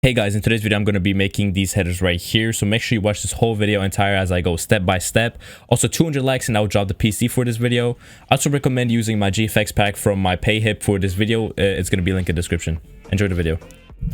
Hey guys, in today's video I'm going to be making these headers right here, so make sure you watch this whole video entire as I go step by step. Also 200 likes and I'll drop the PC for this video. I also recommend using my GFX pack from my PayHip for this video. It's going to be linked in the description. Enjoy the video.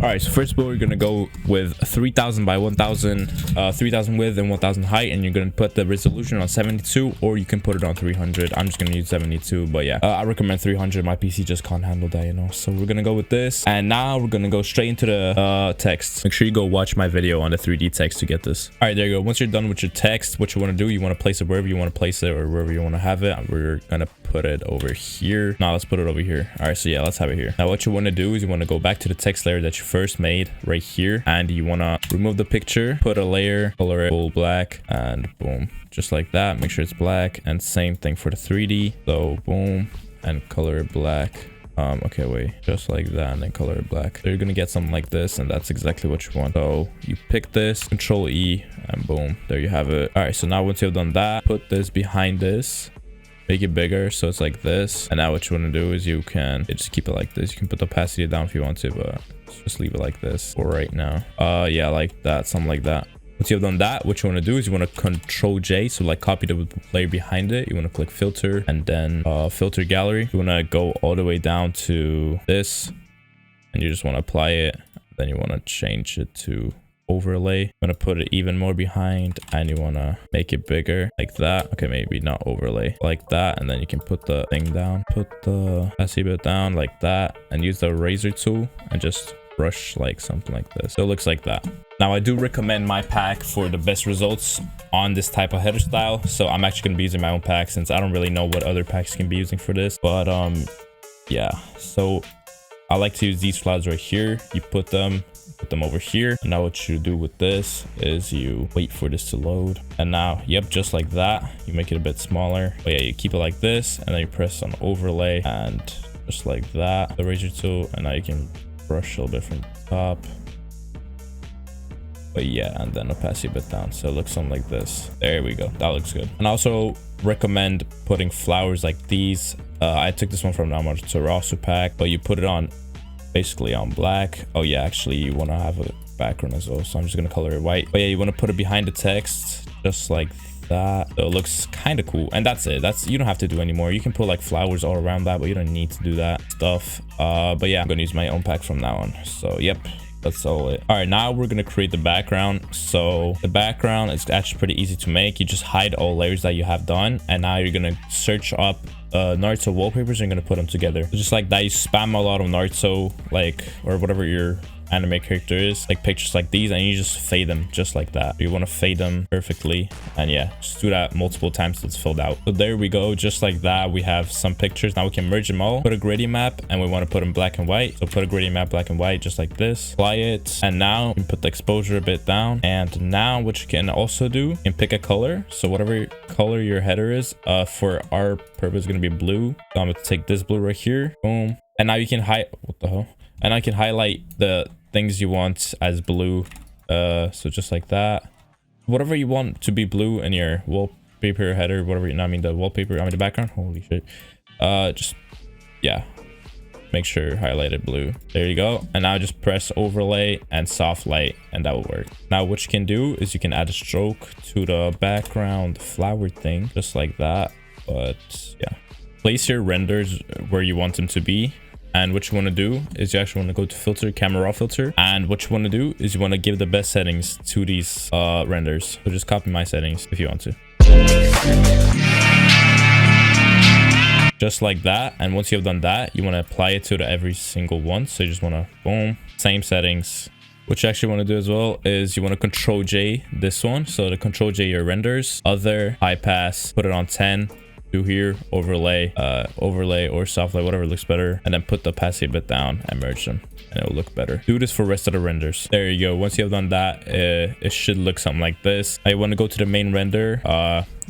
Alright, so first of all, we're going to go with 3000 by 1000, 3000 width and 1000 height, and you're going to put the resolution on 72, or you can put it on 300. I'm just going to use 72, but yeah, I recommend 300. My PC just can't handle that, you know. So we're going to go with this, and now we're going to go straight into the text. Make sure you go watch my video on the 3D text to get this. Alright, there you go. Once you're done with your text, what you want to do, you want to place it wherever you want to place it, or wherever you want to have it. We're going to put it over here. Now let's put it over here. Alright, so yeah, let's have it here. Now what you want to do is you want to go back to the text layer that you first made right here, and you want to remove the picture, put a layer, color it full black, and boom, just like that. Make sure it's black, and same thing for the 3D. So boom, and color it black. Okay, wait, just like that, and then color it black. So you're gonna get something like this, and that's exactly what you want. So you pick this, Control E, and boom, there you have it. All right, so now once you've done that, put this behind this, make it bigger so it's like this. And now what you want to do is you can just keep it like this. You can put the opacity down if you want to, but just leave it like this for right now. Yeah, like that, something like that. Once you have done that, what you want to do is you want to Control J, so like copy the layer behind it. You want to click filter and then filter gallery. You want to go all the way down to this, and you just want to apply it. Then you want to change it to overlay. I'm gonna put it even more behind, and you want to make it bigger like that. Okay, maybe not overlay, like that. And then you can put the thing down, put the opacity bit down like that, and use the eraser tool and just brush like something like this, so it looks like that. Now I do recommend my pack for the best results on this type of header style, so I'm actually going to be using my own pack since I don't really know what other packs can be using for this. But yeah, so I like to use these clouds right here. You put them over here. And now what you do with this is you wait for this to load, and now, yep, just like that, you make it a bit smaller. But yeah, you keep it like this, and then you press on overlay, and just like that, the eraser tool, and now you can brush a little bit from the top. But yeah, and then opacity a bit down, so it looks something like this. There we go, that looks good. And I also recommend putting flowers like these. I took this one from the Untitled pack, but you put it on basically on black. Oh yeah, actually you want to have a background as well, so I'm just gonna color it white. But yeah, you want to put it behind the text just like that, so it looks kind of cool. And that's it. You don't have to do anymore. You can put like flowers all around that, but you don't need to do that stuff. But yeah, I'm gonna use my own pack from now on. So yep, that's all it. All right, now we're gonna create the background. So the background is actually pretty easy to make. You just hide all layers that you have done, and now you're gonna search up Naruto wallpapers, and you're gonna put them together. So just like that, you spam a lot of Naruto, like, or whatever your anime character is, like pictures like these, and you just fade them just like that. You want to fade them perfectly, and yeah, just do that multiple times till it's filled out. So there we go, just like that. We have some pictures. Now we can merge them all, put a gradient map, and we want to put them black and white. So put a gradient map black and white just like this, apply it, and now you can put the exposure a bit down. And now what you can also do, you can pick a color. So whatever color your header is, for our purpose is going to be blue, so I'm going to take this blue right here, boom. And now you can hide, what the hell, and I can highlight the things you want as blue. So just like that, whatever you want to be blue in your wallpaper header, whatever, I mean the wallpaper, I mean the background, holy shit. Just, yeah, make sure highlight it blue. There you go. And now just press overlay and soft light, and that will work. Now what you can do is you can add a stroke to the background flower thing, just like that. But yeah, place your renders where you want them to be. And what you want to do is you actually want to go to filter, camera raw filter. And what you want to do is you want to give the best settings to these renders. So just copy my settings if you want to. Just like that. And once you have done that, you want to apply it to every single one. So you just want to, boom, same settings. What you actually want to do as well is you want to Control J this one. So to Control J your renders, other, high pass, put it on 10. Do here, overlay, overlay or soft light, whatever looks better, and then put the opacity a bit down and merge them, and it'll look better. Do this for rest of the renders. There you go. Once you have done that, it should look something like this. I want to go to the main render.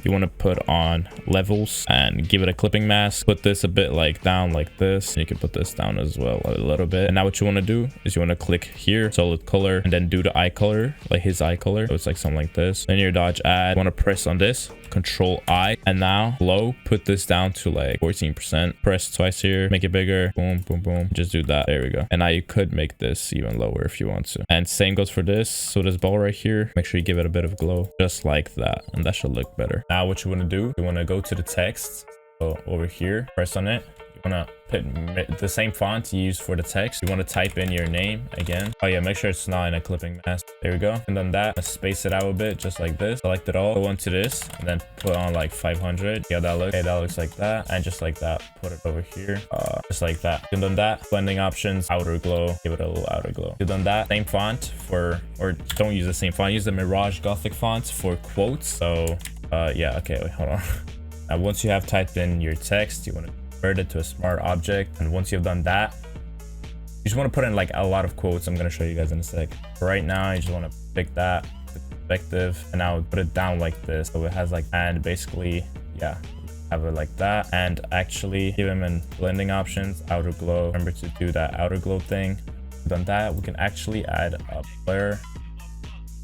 you want to put on levels and give it a clipping mask. Put this a bit like down like this. You can put this down as well a little bit. And now what you want to do is you want to click here, solid color, and then do the eye color, like his eye color. So it's like something like this. Then your dodge add, you want to press on this, Control I, and now low, put this down to like 14%. Press twice here, make it bigger. Boom, boom, boom. Just do that. There we go. And now you could make this even lower if you want to. And same goes for this. So this ball right here, make sure you give it a bit of glow, just like that, and that should look better. Now what you want to do, you want to go to the text. So over here, press on it. You want to put the same font you use for the text. You want to type in your name again. Oh yeah, make sure it's not in a clipping mask. There we go. And then that, space it out a bit, just like this. Select it all, go into this, and then put on like 500. Yeah, that looks okay. That looks like that, and just like that, put it over here, just like that. And then that, blending options, outer glow, give it a little outer glow. You've done that, same font for, or don't use the same font, use the Mirage Gothic font for quotes. So yeah, okay, wait, hold on. Now once you have typed in your text, you want to convert it to a smart object, and once you've done that, you just want to put in like a lot of quotes. I'm going to show you guys in a sec. For right now, you just want to pick that, the perspective, and now put it down like this, so it has like, and basically, yeah, have it like that. And actually give him in blending options, outer glow. Remember to do that outer glow thing. Done that, we can actually add a blur,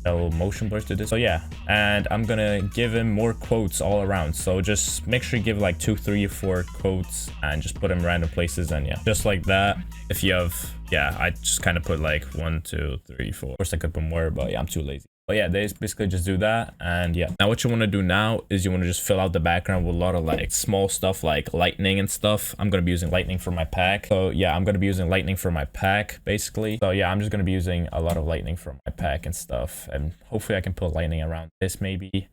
a little motion blur to this. So yeah, and I'm gonna give him more quotes all around. So just make sure you give like 2, 3, or 4 quotes and just put them random places. And yeah, just like that. If you have, yeah, I just kind of put like 1, 2, 3, 4. Of course I could put more, but yeah, I'm too lazy. But yeah, they basically just do that. And yeah, now what you want to do now is you want to just fill out the background with a lot of like small stuff like lightning and stuff. I'm going to be using lightning for my pack. So yeah, I'm going to be using lightning for my pack basically. So yeah, I'm just going to be using a lot of lightning for my pack and stuff, and hopefully I can put lightning around this maybe.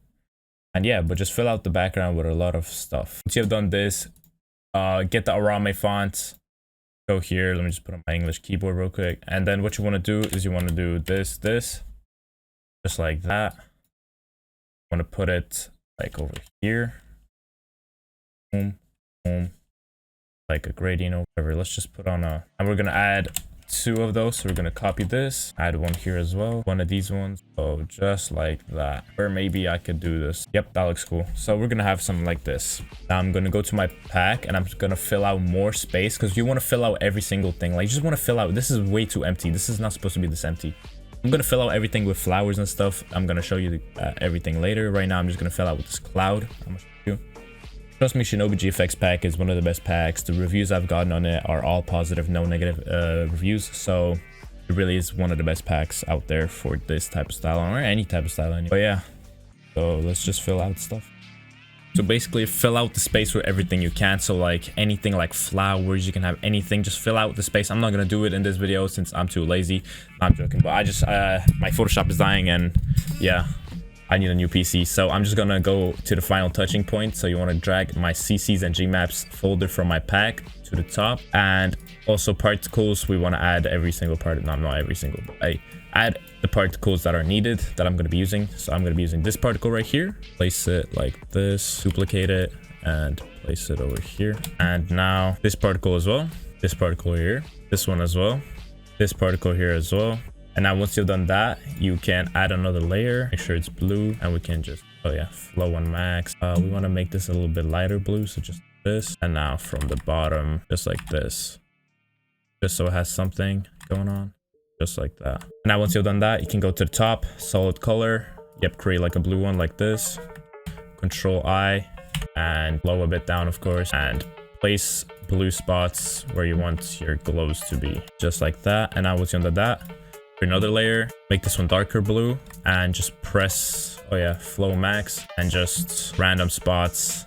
And yeah, but just fill out the background with a lot of stuff. Once you have done this, get the Arame font. Go here, let me just put on my English keyboard real quick. And then what you want to do is you want to do this, just like that. I want to put it like over here. Boom, boom. Like a gradient or whatever. Let's just put on a, and we're going to add 2 of those. So we're going to copy this, add one here as well. One of these ones. So just like that. Or maybe I could do this. Yep, that looks cool. So we're going to have something like this. Now I'm going to go to my pack and I'm going to fill out more space, because you want to fill out every single thing. Like you just want to fill out. This is way too empty. This is not supposed to be this empty. I'm going to fill out everything with flowers and stuff. I'm going to show you everything later. Right now, I'm just going to fill out with this cloud. I'm going to show you. Trust me, Shinobi GFX pack is one of the best packs. The reviews I've gotten on it are all positive, no negative reviews. So it really is one of the best packs out there for this type of style, or any type of style anyway. But yeah, so let's just fill out stuff. So basically fill out the space with everything you can. So like anything like flowers, you can have anything, just fill out the space. I'm not going to do it in this video since I'm too lazy. I'm joking, but I just, my Photoshop is dying and yeah, I need a new PC. So I'm just going to go to the final touching point. So you want to drag my CCs and Gmaps folder from my pack to the top. And also particles, we want to add every single part, not every single, but I add the particles that are needed that I'm going to be using. So I'm going to be using this particle right here, place it like this, duplicate it and place it over here. And now this particle as well, this particle here, this one as well, this particle here as well. And now once you've done that, you can add another layer, make sure it's blue, and we can just, oh yeah, flow on max. We want to make this a little bit lighter blue, so just this. And now from the bottom, just like this, just so it has something going on. Just like that. Now once you've done that, you can go to the top, solid color. Yep, create like a blue one like this. Control I and blow a bit down, of course, and place blue spots where you want your glows to be, just like that. And now once you've done that, for another layer, make this one darker blue and just press, oh yeah, flow max, and just random spots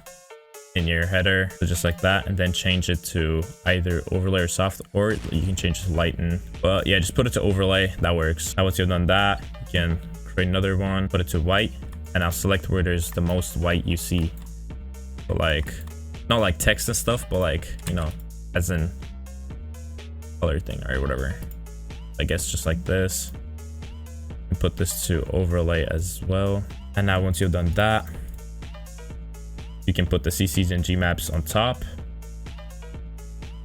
in your header, so just like that, and then change it to either overlay or soft, or you can change it to lighten. But yeah, just put it to overlay, that works. Now once you've done that, you can create another one, put it to white, and I'll select where there's the most white you see. But like, not like text and stuff, but like, you know, as in color thing or whatever. I guess just like this. And put this to overlay as well. And now once you've done that, you can put the CCs and Gmaps on top.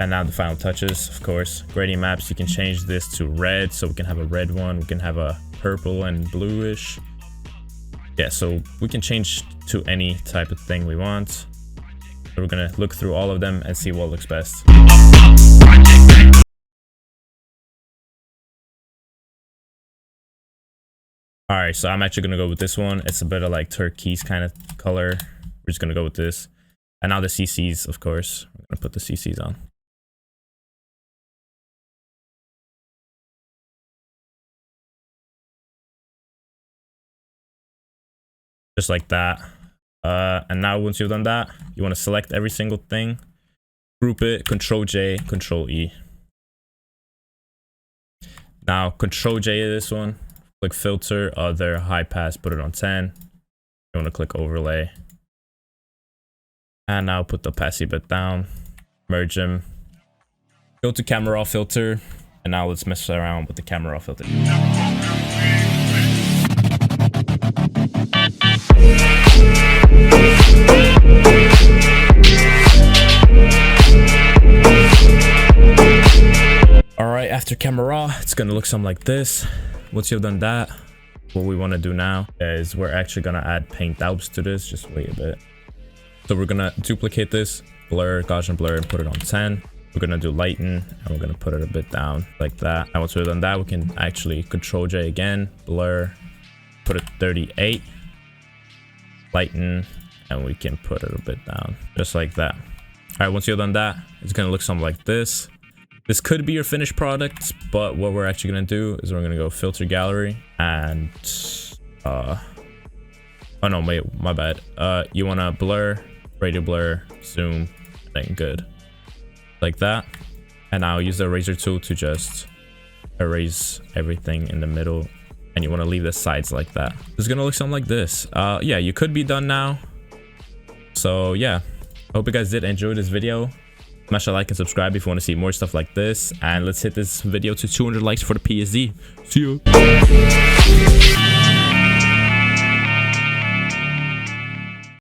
And now the final touches, of course, gradient maps. You can change this to red, so we can have a red one. We can have a purple and bluish. Yeah, so we can change to any type of thing we want. So we're gonna look through all of them and see what looks best. All right, so I'm actually gonna go with this one. It's a bit of like turquoise kind of color. We're just gonna go with this. And now the CCs, of course. I'm gonna put the CCs on. Just like that. And now once you've done that, you want to select every single thing, group it, Control J, Control E. Now Control J is this one. Click filter, other, high pass, put it on 10. You want to click overlay. And now put the opacity bit down, merge them. Go to camera raw filter, and now let's mess around with the camera raw filter. Alright, after camera raw, it's gonna look something like this. Once you've done that, what we want to do now is we're actually gonna add paint daubs to this. Just wait a bit. So we're gonna duplicate this, blur, Gaussian blur, and put it on 10. We're gonna do lighten, and we're gonna put it a bit down like that. And once we've done that, we can actually Control J again, blur, put it 38, lighten, and we can put it a bit down, just like that. All right, once you've done that, it's gonna look something like this. This could be your finished product, but what we're actually gonna do is we're gonna go filter gallery and oh no, wait, my bad. You wanna blur, radial blur, zoom, then good, like that. And now use the eraser tool to just erase everything in the middle, and you want to leave the sides like that. It's gonna look something like this. Yeah, you could be done now. So yeah, hope you guys did enjoy this video. Smash a like and subscribe if you want to see more stuff like this, and let's hit this video to 200 likes for the PSD. See you.